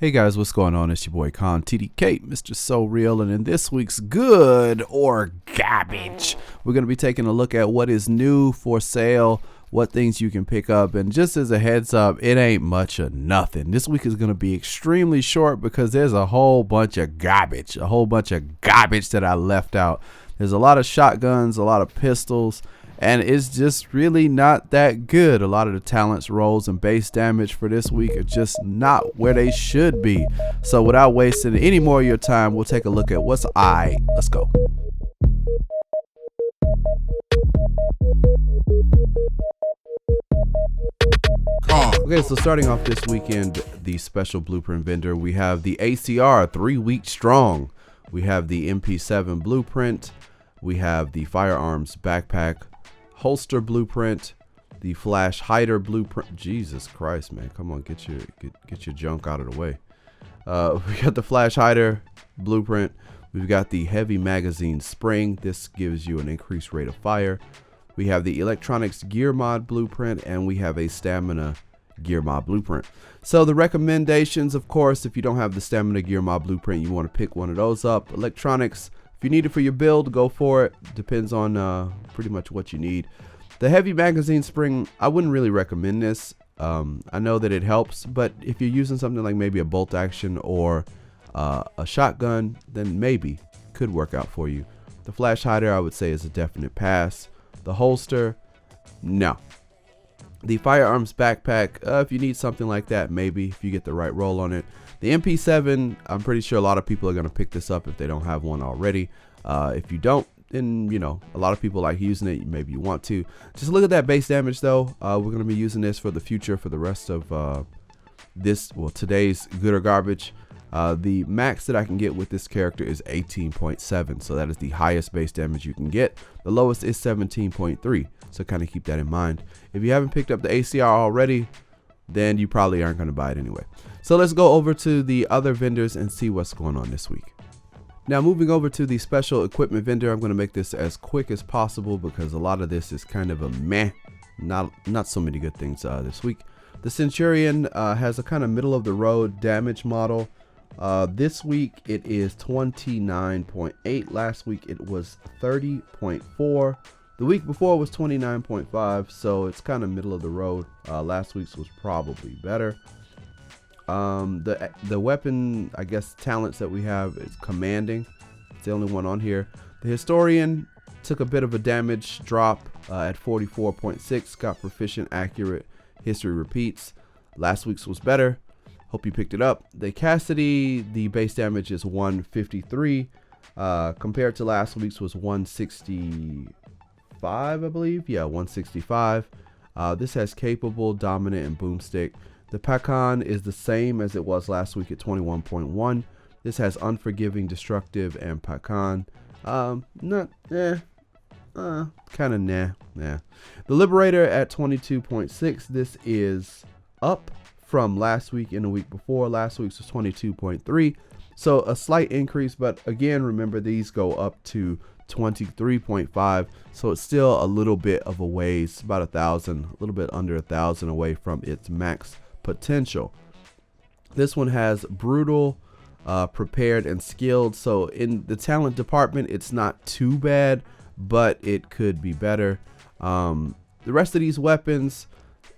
Hey guys, what's going on? It's your boy Khan TDK, Mr. So Real, and in this week's Good or Garbage, we're going to be taking a look at what is new for sale, what things you can pick up, and just as a heads up, it ain't much of nothing. This week is going to be extremely short because there's a whole bunch of garbage that I left out. There's a lot of shotguns, a lot of pistols, and it's just really not that good. A lot of the talents, rolls, and base damage for this week are just not where they should be. So without wasting any more of your time, we'll take a look at what's alright. Let's go. Okay, so starting off this weekend, the special blueprint vendor, we have the ACR 3 week strong. We have the MP7 blueprint. We have the firearms backpack holster blueprint, the flash hider blueprint. Jesus Christ, man, come on, get your junk out of the way. We got the flash hider blueprint. We've got the heavy magazine spring. This gives you an increased rate of fire. We have the electronics gear mod blueprint, and we have a stamina gear mod blueprint. So the recommendations, of course, if you don't have the stamina gear mod blueprint, you want to pick one of those up. Electronics, if you need it for your build, go for it. Depends on pretty much what you need. The heavy magazine spring, I wouldn't really recommend this. I know that it helps, but if you're using something like maybe a bolt action or a shotgun, then maybe could work out for you. The flash hider, I would say, is a definite pass. The holster, no. The firearms backpack, if you need something like that, maybe if you get the right roll on it. The MP7, I'm pretty sure a lot of people are going to pick this up if they don't have one already. If you don't, then, you know, a lot of people like using it. Maybe you want to. Just look at that base damage, though. We're going to be using this for the future, for the rest of today's Good or Garbage. The max that I can get with this character is 18.7, so that is the highest base damage you can get. The lowest is 17.3, so kind of keep that in mind. If you haven't picked up the ACR already, then you probably aren't going to buy it anyway. So let's go over to the other vendors and see what's going on this week. Now, moving over to the special equipment vendor, I'm going to make this as quick as possible because a lot of this is kind of a meh, not so many good things this week. The Centurion has a kind of middle of the road damage model. This week it is 29.8. Last week it was 30.4. The week before was 29.5, so it's kind of middle of the road. Last week's was probably better. The weapon, I guess, talents that we have is commanding. It's the only one on here. The Historian took a bit of a damage drop at 44.6. Got proficient, accurate, history repeats. Last week's was better. Hope you picked it up. The Cassidy, the base damage is 153. Compared to last week's was 165, I believe. Yeah, 165. This has capable, dominant, and boomstick. The Pakan is the same as it was last week at 21.1. This has unforgiving, destructive, and Pakan. Kind of nah. The Liberator at 22.6. This is up from last week and the week before. Last week's was 22.3. So a slight increase, but again, remember these go up to 23.5. So it's still a little bit of a ways, about 1,000, a little bit under 1,000 away from its max potential. This one has brutal, prepared, and skilled. So in the talent department, it's not too bad, but it could be better. The rest of these weapons,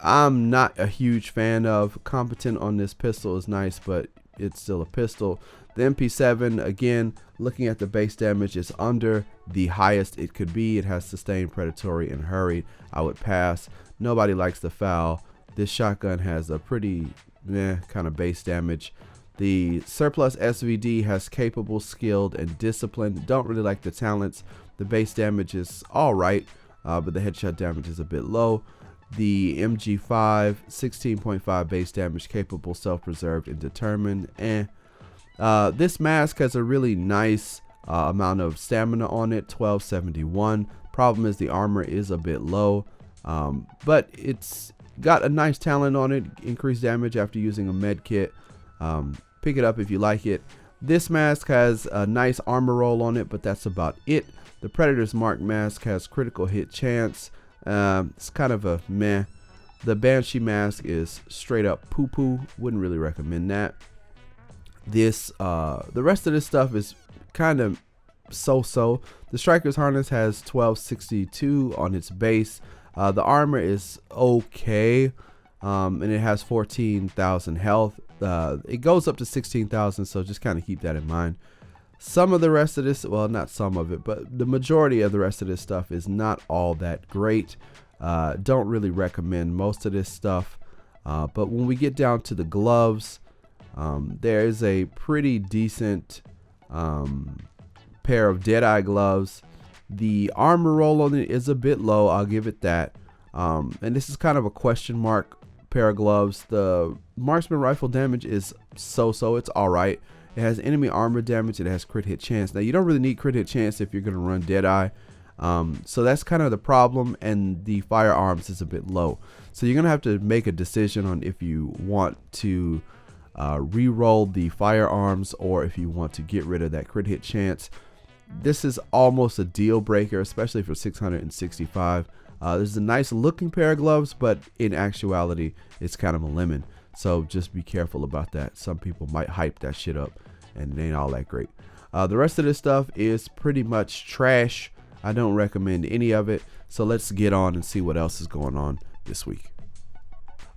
I'm not a huge fan of. Competent on this pistol is nice, but it's still a pistol. The MP7, again, looking at the base damage, is under the highest it could be. It has sustained, predatory, and hurried. I would pass. Nobody likes the foul. This shotgun has a pretty kind of base damage. The Surplus SVD has capable, skilled, and disciplined. Don't really like the talents. The base damage is all right, but the headshot damage is a bit low. The MG5, 16.5 base damage, capable, self-preserved, and determined. This mask has a really nice amount of stamina on it, 1271. Problem is the armor is a bit low, but it's got a nice talent on it, increased damage after using a med kit. Pick it up if you like it. This mask has a nice armor roll on it, but that's about it. The Predator's Mark mask has critical hit chance. It's kind of a meh. The Banshee mask is straight up poo-poo. Wouldn't really recommend that. The rest of this stuff is kind of so. The Striker's Harness has 1262 on its base. The armor is okay, and it has 14,000 health. It goes up to 16,000, so just kind of keep that in mind. Some of the rest of this, well, not some of it, but the majority of the rest of this stuff is not all that great. Don't really recommend most of this stuff. But when we get down to the gloves, there is a pretty decent pair of Deadeye gloves. The armor roll on it is a bit low, I'll give it that. And this is kind of a question mark pair of gloves. The marksman rifle damage is so, it's all right. It has enemy armor damage. It has crit hit chance. Now you don't really need crit hit chance if you're going to run Deadeye. So that's kind of the problem, and the firearms is a bit low. So you're going to have to make a decision on if you want to re-roll the firearms or if you want to get rid of that crit hit chance. This is almost a deal breaker, especially for 665. This is a nice looking pair of gloves, but in actuality, it's kind of a lemon. So just be careful about that. Some people might hype that shit up, and it ain't all that great. The rest of this stuff is pretty much trash. I don't recommend any of it. So let's get on and see what else is going on this week.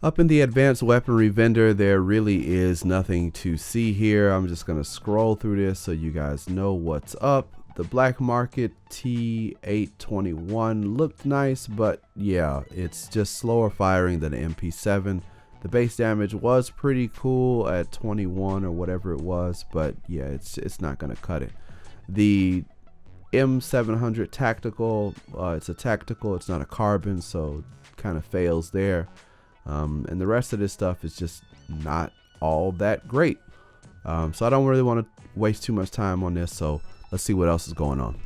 Up in the advanced weaponry vendor, there really is nothing to see here. I'm just going to scroll through this so you guys know what's up. The Black Market T821 looked nice, but yeah, it's just slower firing than the MP7. The base damage was pretty cool at 21 or whatever it was, but yeah, it's not going to cut it. The M700 Tactical, it's a tactical, it's not a carbon, so kind of fails there. And the rest of this stuff is just not all that great. So I don't really want to waste too much time on this, so let's see what else is going on.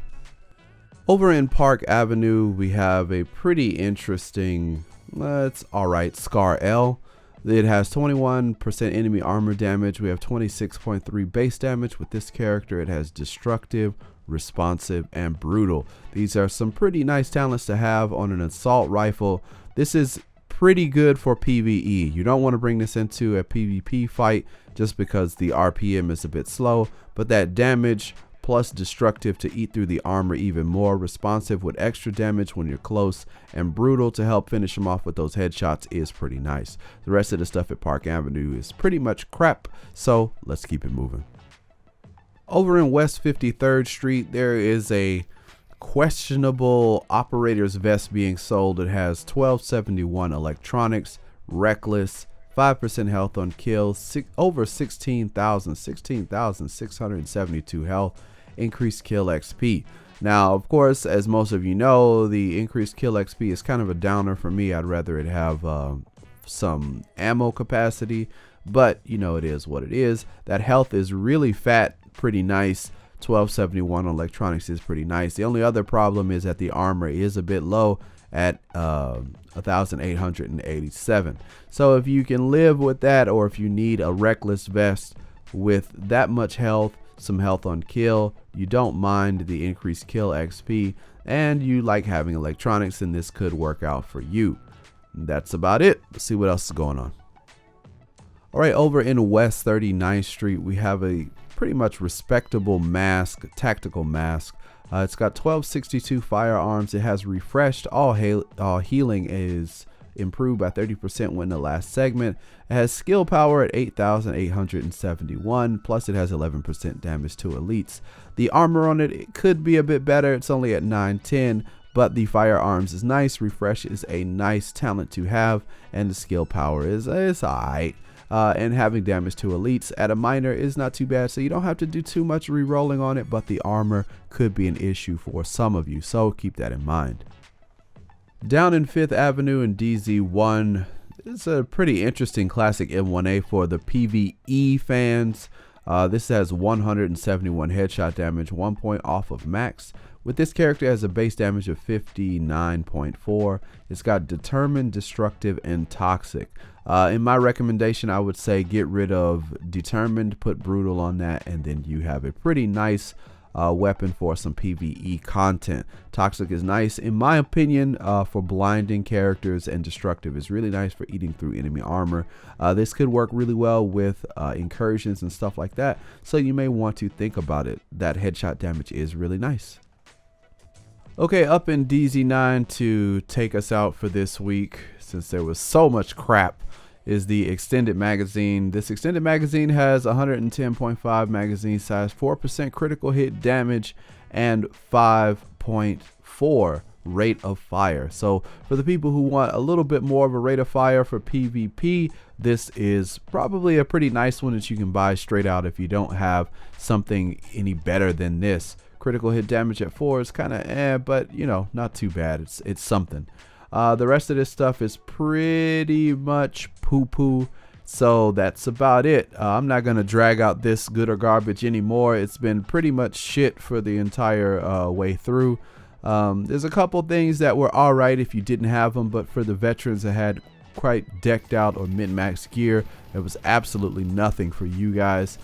Over in Park Avenue, we have a pretty interesting, it's alright, Scar L. It has 21% enemy armor damage. We have 26.3 base damage. With this character, it has destructive, responsive, and brutal. These are some pretty nice talents to have on an assault rifle. This is pretty good for PvE. You don't want to bring this into a PvP fight just because the RPM is a bit slow, but that damage plus destructive to eat through the armor even more, responsive with extra damage when you're close, and brutal to help finish them off with those headshots is pretty nice. The rest of the stuff at Park Avenue is pretty much crap, so let's keep it moving. Over in West 53rd Street, there is a questionable operator's vest being sold. It has 1271 electronics, reckless, 5% health on kill, over 16,672 health, increased kill XP. Now, of course, as most of you know, the increased kill XP is kind of a downer for me. I'd rather it have some ammo capacity, but you know, it is what it is. That health is really fat, pretty nice. 1271 on electronics is pretty nice. The only other problem is that the armor is a bit low at 1,887. So if you can live with that, or if you need a reckless vest with that much health, some health on kill, you don't mind the increased kill XP, and you like having electronics, then this could work out for you. That's about it. Let's see what else is going on. All right, over in West 39th Street, we have a pretty much respectable mask, tactical mask. It's got 1262 firearms. It has refreshed. All healing is improved by 30% when the last segment. It has skill power at 8,871, plus it has 11% damage to elites. The armor on it could be a bit better. It's only at 910, but the firearms is nice. Refresh is a nice talent to have, and the skill power is alright. And having damage to elites at a minor is not too bad, so you don't have to do too much re-rolling on it, but the armor could be an issue for some of you, so keep that in mind. Down in 5th Avenue in DZ1, it's a pretty interesting classic M1A for the PvE fans. This has 171 headshot damage, 1 point off of max. With this character, it has a base damage of 59.4. It's got determined, destructive, and toxic. In my recommendation, I would say get rid of determined, put brutal on that, and then you have a pretty nice weapon for some PvE content. Toxic is nice, in my opinion, for blinding characters, and destructive is really nice for eating through enemy armor. This could work really well with incursions and stuff like that, so you may want to think about it. That headshot damage is really nice. Okay, up in DZ9 to take us out for this week, since there was so much crap, is the extended magazine. This extended magazine has 110.5 magazine size, 4% critical hit damage, and 5.4 rate of fire. So for the people who want a little bit more of a rate of fire for PvP, this is probably a pretty nice one that you can buy straight out if you don't have something any better than this. Critical hit damage at 4 is kind of but you know, not too bad. It's something. The rest of this stuff is pretty much poo-poo, so that's about it. I'm not gonna drag out this good or garbage anymore. It's been pretty much shit for the entire way through. There's a couple things that were alright if you didn't have them, but for the veterans that had quite decked out or min-max gear, there was absolutely nothing for you guys.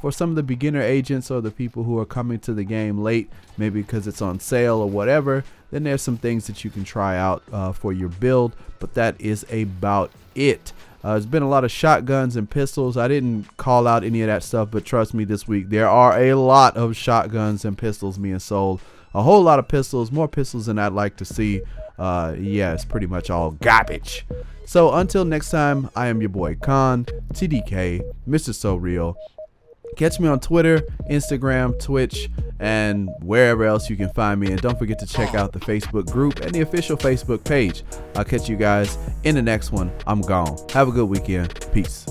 For some of the beginner agents or the people who are coming to the game late, maybe because it's on sale or whatever, then there's some things that you can try out for your build, but that is about it. There's been a lot of shotguns and pistols. I didn't call out any of that stuff, but trust me, this week there are a lot of shotguns and pistols being sold. A whole lot of pistols, more pistols than I'd like to see. Yeah, it's pretty much all garbage. So until next time, I am your boy Khan, TDK, Mr. So Real. Catch me on Twitter, Instagram, Twitch, and wherever else you can find me. And don't forget to check out the Facebook group and the official Facebook page. I'll catch you guys in the next one. I'm gone. Have a good weekend. Peace.